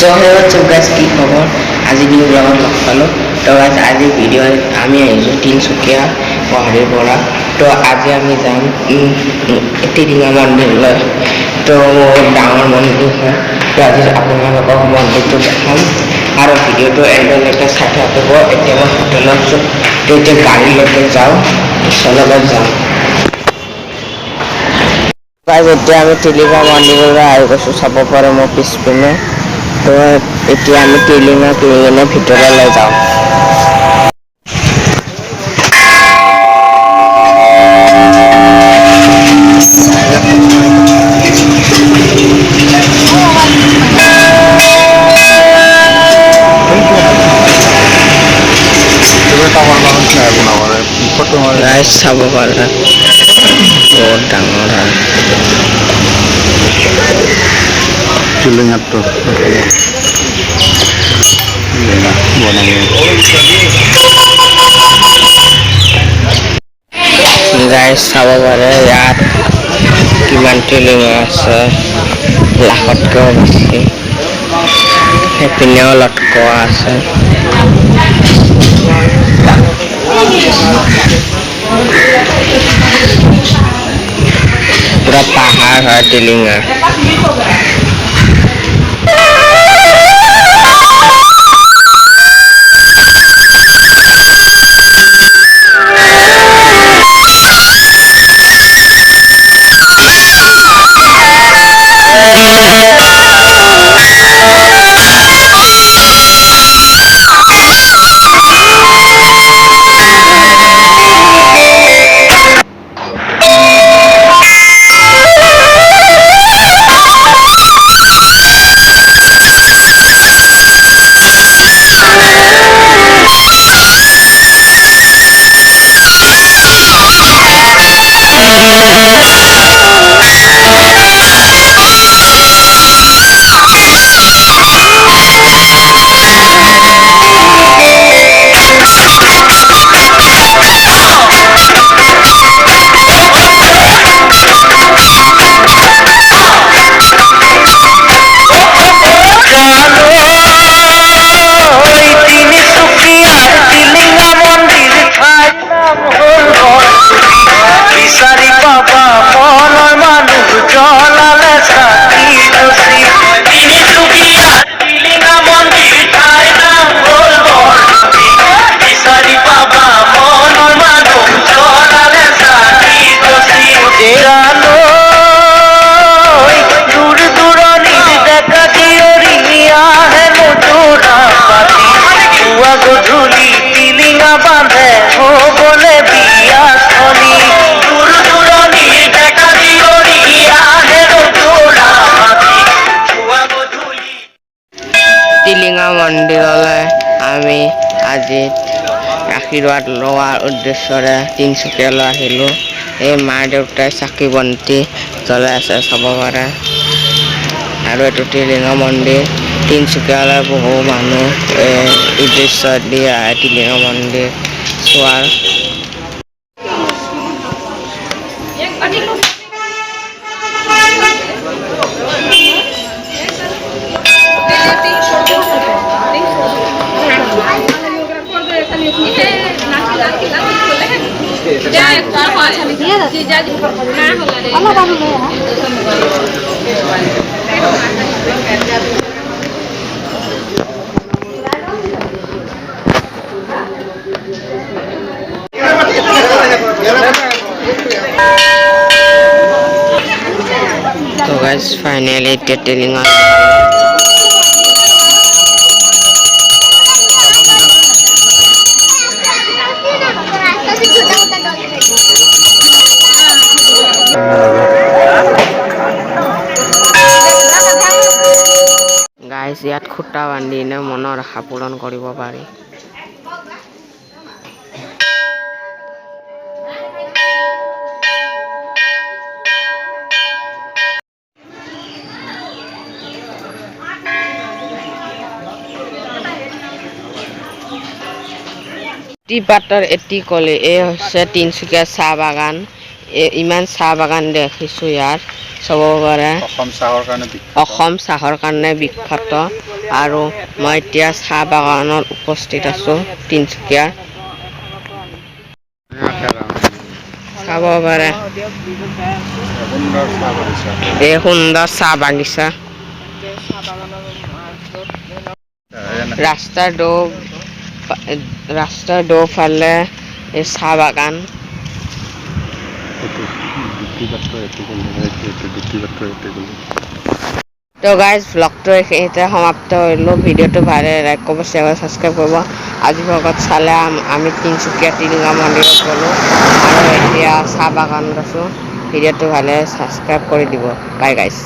So hey what's up guys, কি খবর? আজি নিউ ব্লগত লগ পালোঁ। তো guys আজি ভিডিঅ' আমি আহিছোঁ তিনিচুকীয়া গুৱাহাটীৰ পৰা। তো আজি আমি যাম টিলিঙা মন্দিৰলৈ। তো ডাঙৰ মন্দিৰ হয়। তো আজি আপোনালোকক মন্দিৰটো দেখাম আৰু ভিডিঅ'টো এণ্ডলৈকে চাই থাকিব। এতিয়া মই হোটেলত আছোঁ। তো এতিয়া গাড়ীলৈকে যাওঁ, লগত যাম। guys এতিয়া আমি টিলিঙা মন্দিৰলৈ আহি গৈছোঁ, চাব পাৰে মোৰ পিছপিনে। তো এতিয়া আমি টিলিঙাক লৈ কিনে ভিতৰলৈ যাওঁ। guys চাব পাৰে বহুত ডাঙৰ হয় টিলিঙাটো guys চাব পাৰে ইয়াত কিমান টিলিঙা আছে, লাখতকৈও বেছি। সেইপিনেও লটকোৱা আছে। পুৰা পাহাৰ হয় টিলিঙা। টিলিঙা মন্দিৰলৈ আমি আজি আশীৰ্বাদ লোৱাৰ উদ্দেশ্যৰে তিনিচুকীয়ালৈ আহিলোঁ। এই মা দেউতাই চাকি বন্তি জ্বলাই আছে, চাব পাৰে। আৰু এইটো টিলিঙা মন্দিৰ। তিনিচুকীয়ালৈ বহু মানুহ উদ্দেশ্য দি আহে টিলিঙা মন্দিৰ চোৱাৰ। So guys, finally এতিয়া টিলিঙা গাইজ ইয়াত খুঁটা বান্ধি কিনে মনৰ আশা পূৰণ কৰিব পাৰি। টি পাতৰ এটি কলি এই হৈছে তিনিচুকীয়া চাহ বাগান। ইমান চাহ বাগান দেখিছোঁ ইয়াত চাব পাৰে অসম চাহৰ কাৰণে বিখ্যাত আৰু মই এতিয়া চাহ বাগানত উপস্থিত আছোঁ তিনিচুকীয়াৰ চাব পাৰে এই সুন্দৰ চাহ বাগিচা ৰাস্তাৰ দুফালে এই চাহ বাগান তো গাইজ ব্লগটো এইখিনিতে সমাপ্ত হলো ভিডিঅ'টো ভালে লাইক কৰিব শ্বেয়াৰ কৰিব ছাবস্ক্ৰাইব কৰিব আজি ভগত চালে আমি তিনিচুকীয়া টিলিঙা মন্দিৰত গ'লোঁ আৰু এতিয়া চাহ বাগানত আছোঁ ভিডিঅ'টো ভালে ছাবস্ক্ৰাইব কৰি দিব বাই গাইজ